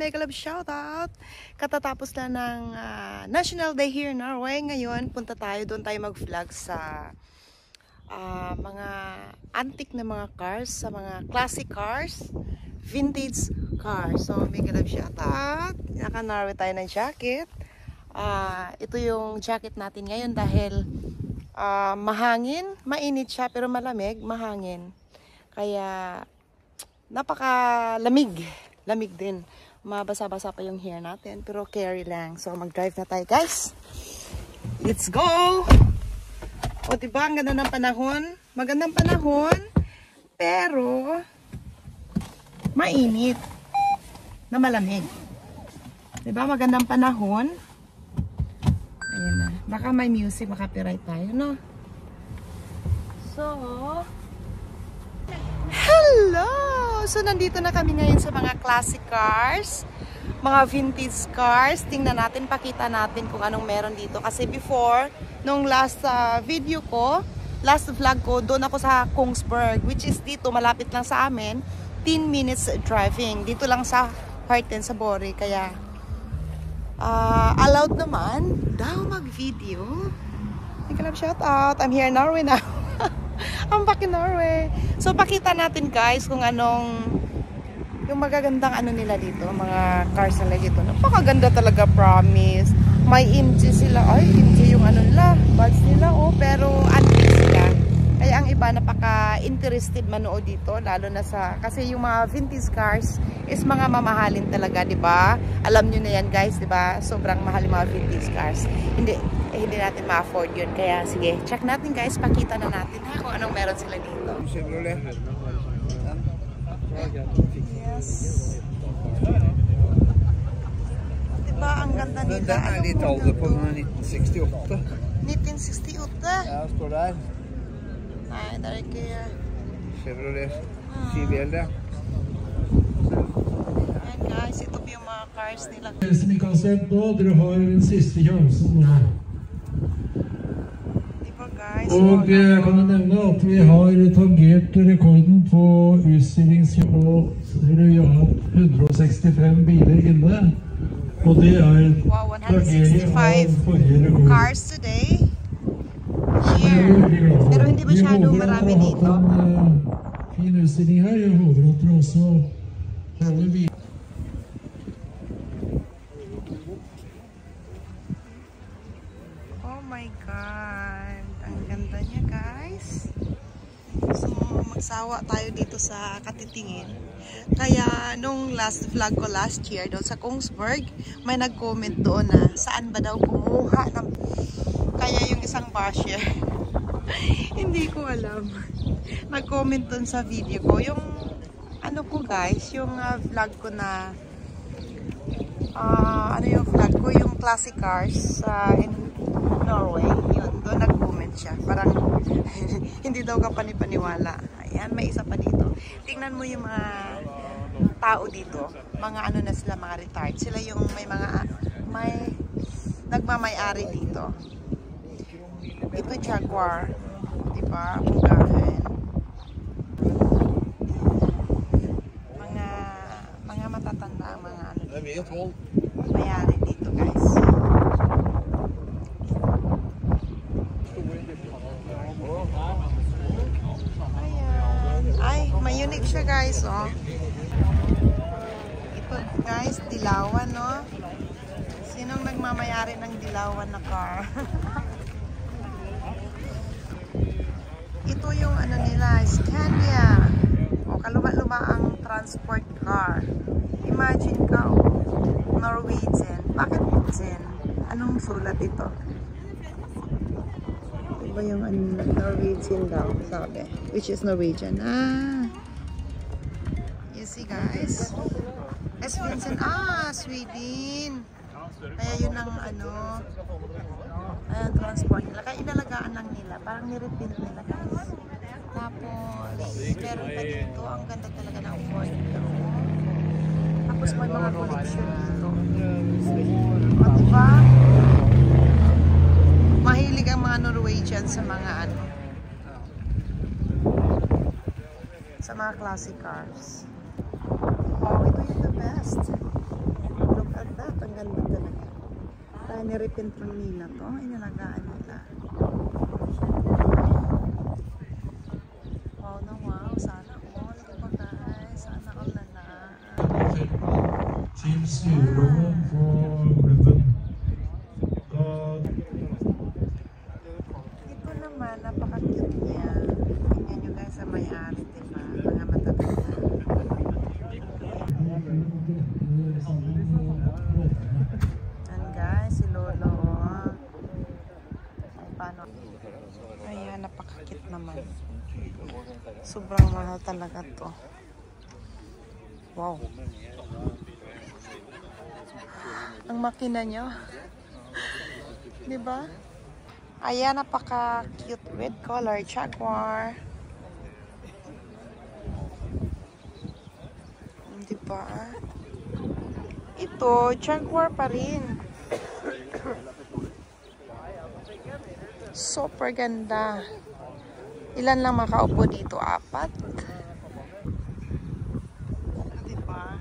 Mega love shoutout. Katatapos na ng National Day here in Norway. Ngayon, punta tayo. Doon tayo mag-vlog sa mga antique na mga cars, sa mga classic cars, vintage cars. So, mega love shoutout. Naka-Norway tayo ng jacket. Ito yung jacket natin ngayon dahil mahangin, mainit siya pero malamig, mahangin. Kaya napakalamig. Lamig din. Mabasa-basa pa yung hair natin. Pero carry lang. So, mag-drive na tayo, guys. Let's go! O, diba? Ang ganda ng panahon. Magandang panahon. Pero, mainit. Na malamig. Diba? Magandang panahon. Ayan na. Baka may music, makapiright tayo, no? So, hello! So, nandito na kami ngayon sa mga classic cars, mga vintage cars. Tingnan natin, pakita natin kung anong meron dito. Kasi before, nung last video ko, last vlog ko, doon ako sa Kongsberg, which is dito, malapit lang sa amin, 10 minutes driving. Dito lang sa Harten, sa Bori. Kaya, allowed naman daw mag-video. Thank you, shout out. I'm here in Norway now. I'm back in Norway. So, pakita natin guys kung anong yung magagandang ano nila dito. Mga cars nila dito. Napakaganda talaga, promise. May MG sila. Ay, MG yung ano nila. Buds nila, oh. Pero antique sila. Kaya ang iba napaka-interested manood dito. Lalo na sa, kasi yung mga vintage cars is mga mamahalin talaga, di ba? Alam nyo na yan guys, di ba? Sobrang mahal yung mga vintage cars. Hindi natin ma-afford yun. Kaya sige, check natin guys. Pakita na natin kung anong meron sila dito. Yes. Diba ang ganda nila? Den er litt alder på 1968. 1968? Ja, står der. Nei, det er ikke Chevrolet CBL, ja. Ayan guys, ito po yung mga cars nila. Som ikke har sett nå, dere har den siste sjansen nå. Og jeg kan nevne at vi har tangert rekorden på utstillingskjøp. Vi har hatt 165 biler inne. Og det er tangering av forrige rekord. Cars today. Here. Pero hindi masyadong marami dito. Vi håper at dere har hatt en fin utstilling her. Jeg håper at dere også holder biler. Oh my God. Ang ganda niya guys. So magsawa tayo dito sa katitingin. Kaya nung last vlog ko last year doon sa Kongsberg, may nag-comment doon na saan ba daw kumuha ng kaya yung isang basher. Hindi ko alam. Nag-comment doon sa video ko. Yung ano ko guys, yung vlog ko na ano yung vlog ko, yung classic cars in Norway. Yun, doon nag-comment siya. Parang hindi daw ka panipaniwala. Ayan, may isa pa dito. Tingnan mo yung mga tao dito. Mga ano na sila, mga retired. Sila yung may nagmamay-ari dito. Ito Jaguar. Diba? Pungahan. Mga matatanda ang mga ano dito. May-ari dito guys. Ayan. Ay, may unique siya guys, oh. Ito guys, dilawan, no? Sinong nagmamayari ng dilawan na car? Ito yung ano nila, Scania. O, kaluma-luma ang transport car. Imagine ka, oh, Norwegian. Bakit Norwegian? Anong sulat ito? Diba yung Norwegian daw, sabi. Which is Norwegian. You see guys? S. Vincent. Sweden. Kaya yun ang ano, transport nila. Kaya inalagaan lang nila. Parang nireprint nila guys. Tapos, meron pa dito. Ang ganda talaga ng Ford. Tapos may mga collection dito. O diba? Mahilig ang mga Norwegian sa mga ano, sa mga classic cars. Oh, ito yung the best. Ang ganda talaga. Kaya nirepent lang nila to. Inalagaan nila. Wow na wow. Sana all. Diba guys? Sana all na na. Til styreleder for klubben. Ito naman, napaka-cute niya. Tingnan nyo guys sa may-ari, diba? Mga matabi na. Ayan guys, si Lolo. Ay, paano? Ayan, napaka-cute naman. Sobrang mahal talaga to. Wow. Ang makina nyo. Diba? Ayan, napaka-cute red color Jaguar. Diba? Ito, Jaguar pa rin. Super ganda. Ilan lang makaupo dito? 4? Diba?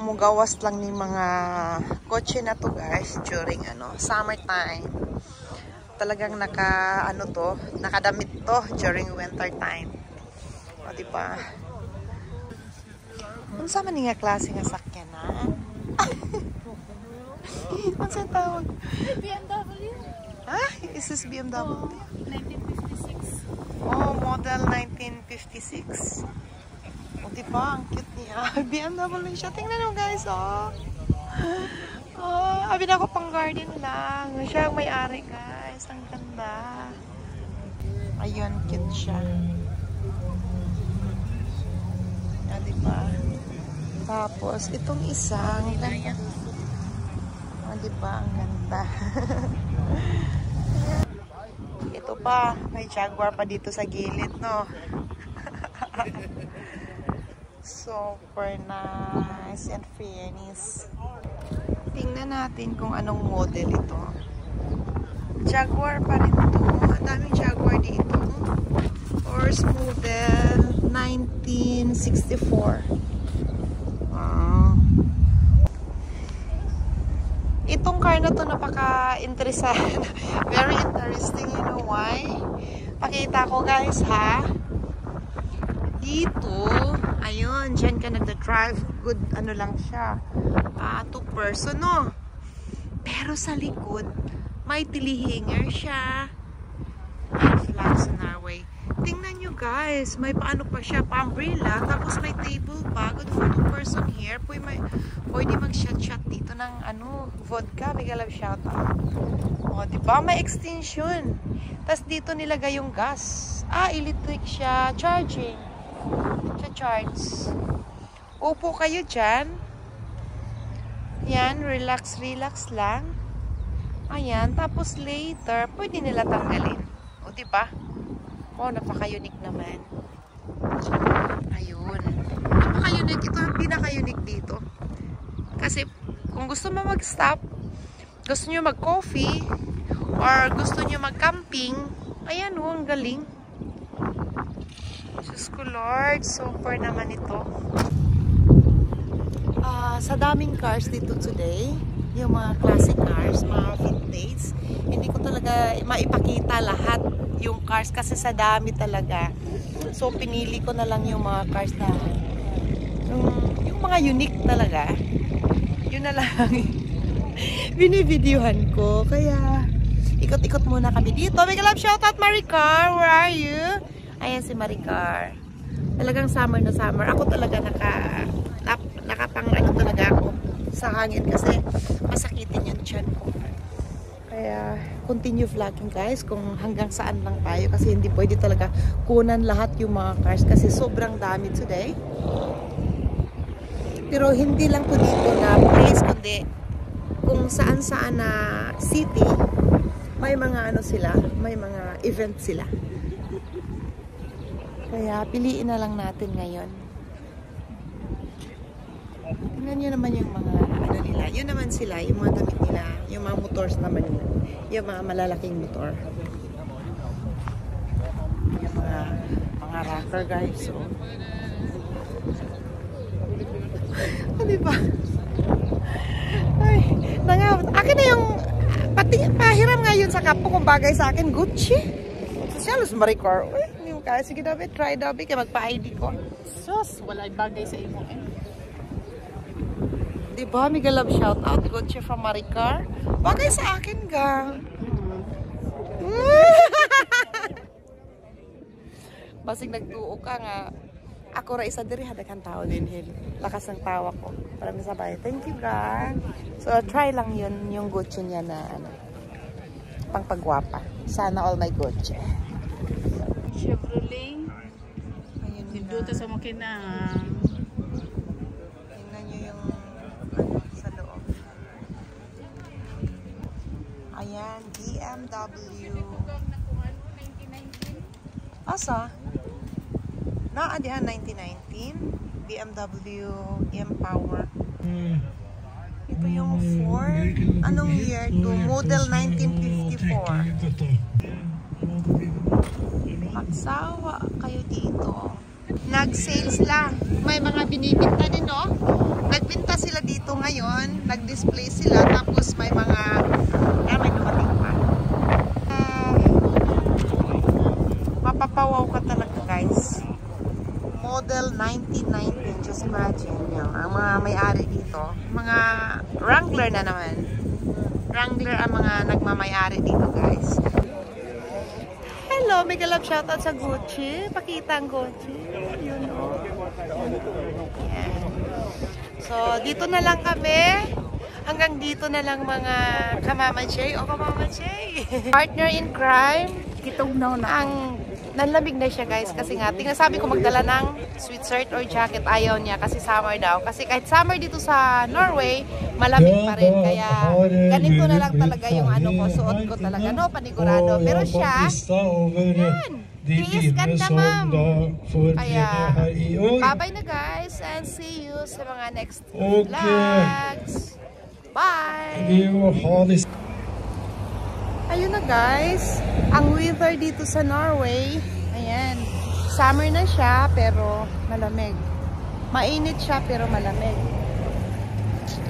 Mugawas lang ni mga kotse na to guys during summertime. Talagang nakadamit to during winter time. O diba? Kung sa man nga klase nga sakyan na? Ano sa tawag? BMW. Ha? Is this BMW? 1956. Oh, model 1956. O diba? Ang cute niya. BMW siya. Tingnan mo guys, oh. Oh, abi na ako pang garden lang. Siya ang may-ari guys. Ang ganda. Ayun, cute siya. Ah, diba? Tapos, itong isang ah, diba? Ang ganda. Ito pa. May Jaguar pa dito sa gilid, no? Super nice and fairness. Tingnan natin kung anong model ito. Jaguar pa rin ito. Ang daming Jaguar dito. Horse model 1964. Itong car na to napaka-interesting. Very interesting. You know why? Pakita ko guys ha. Dito, ayun, dyan ka nagda-drive. Good, lang siya. 2-person, no? Pero sa likod, may tilihinger siya. And flags in our way. Tingnan nyo guys, may paano pa siya, pa-umbrella, tapos may table pa. Good for 2-person here. Pwede mag-shot-shot dito ng vodka. May galab shot out. O, diba? May extension. Tapos dito nilagay yung gas. Electric siya. Charging. Charge. Upo kayo dyan. Yan, relax lang. Ayan, tapos later, pwede nila tanggalin. O, diba? O, napaka-unique naman. Ayun. Napaka-unique. Ito ang pinaka-unique dito. Kasi, kung gusto mo mag-stop, gusto nyo mag-coffee, or gusto nyo mag-camping, ayan o, ang galing. Diyos ko Lord, super naman ito. Sa daming cars dito today, yung mga classic cars, mga vintage, hindi ko talaga maipakita lahat yung cars kasi sa dami talaga. So pinili ko na lang yung mga cars na yung mga unique talaga. Yun na lang binivideohan ko. Kaya ikot-ikot muna kami dito. Big love shoutout Maricar, where are you? Ayan si Maricar. Talagang summer na summer. Ako talaga nakapang talaga ako sa hangin kasi masakitin yung tiyan ko. Kaya continue vlogging guys kung hanggang saan lang tayo kasi hindi pwede talaga kunan lahat yung mga cars kasi sobrang dami today. Pero hindi lang po dito na place kundi kung saan-saan na city may mga sila, may mga event sila. Kaya piliin na lang natin ngayon. Tingnan nyo naman yung mga nila. Yun naman sila, yung mga damit nila, yung mga motors naman nila. Yung mga malalaking motor. mga rocker guys. So, diba? Ay, akin na yung pahiram ngayon sa kapo kung bagay sa akin, Gucci. Social Maricar. Uy, hindi mo kaya. Sige David, try David kaya magpa-ID ko. Sus, wala bagay sa imo eh. Diba, mega love shout out Gucci from Maricar. Bagay sa akin ga. Basig nagtuo ka nga. Ako ra isa diri hadakan tao din hil. Lakas ng tawa ko. Para masabay. Thank you ga. So try lang yun yung Gucci niya na ano. Pangpagwapa. Sana all my Gucci. Chevrolet. Ayun Dito sa makina. Tingnan nyo yung ano sa loob. Ayan, BMW. Asa? Naadihan 1919. BMW M-Power. Ito yung Ford. Anong year to? Model 1954. Magsawa kayo dito. Nag-sales lang. May mga binibinta din, no? Nagbinta sila dito ngayon. Nag-display sila. Tapos may mga may dumating pa. Mapapawaw ka talaga, guys. Model 1919. Just imagine nyo. Ang mga may-ari dito. Mga Wrangler na naman. Wrangler ang mga nagmamay-ari dito, guys. Hello, mega love shoutout sa Gucci. Pakita ang Gucci. Yun, oh. Yan. So, dito na lang kami. Hanggang dito na lang mga kamamachay o kamamachay. Partner in crime. Kitong na Ang nanlamig na siya guys kasi nga sabi ko magdala ng sweatshirt or jacket, ayaw niya kasi summer daw, kasi kahit summer dito sa Norway malamig pa rin, kaya ganito na lang talaga yung ano ko, suot ko talaga, no, panigurado, pero siya yan, tiis ganda ma'am. Kaya bye na guys and see you sa mga next vlogs. Bye. Ayun na guys, ang weather dito sa Norway, ayan, summer na siya pero malamig. Mainit siya pero malamig.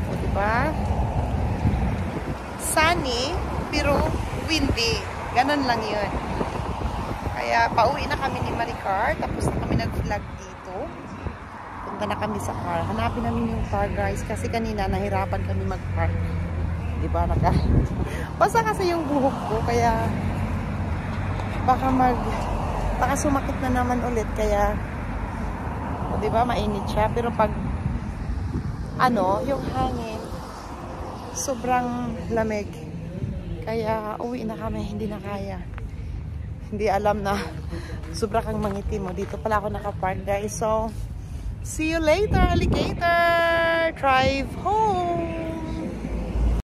O diba? Sunny pero windy. Ganon lang yun. Kaya pauwi na kami ni Maricar, tapos na kami nag-vlog dito. Punta na kami sa car. Hanapin namin yung car guys kasi kanina nahirapan kami mag-park. Diba, basta kasi yung buhok ko, kaya baka sumakit na naman ulit, kaya diba, mainit siya, pero pag ano, yung hangin sobrang lamig, kaya uwi na kami, hindi na kaya, hindi alam na sobra kang mangitim mo. Dito pala ako nakapark guys, so see you later alligator, drive home.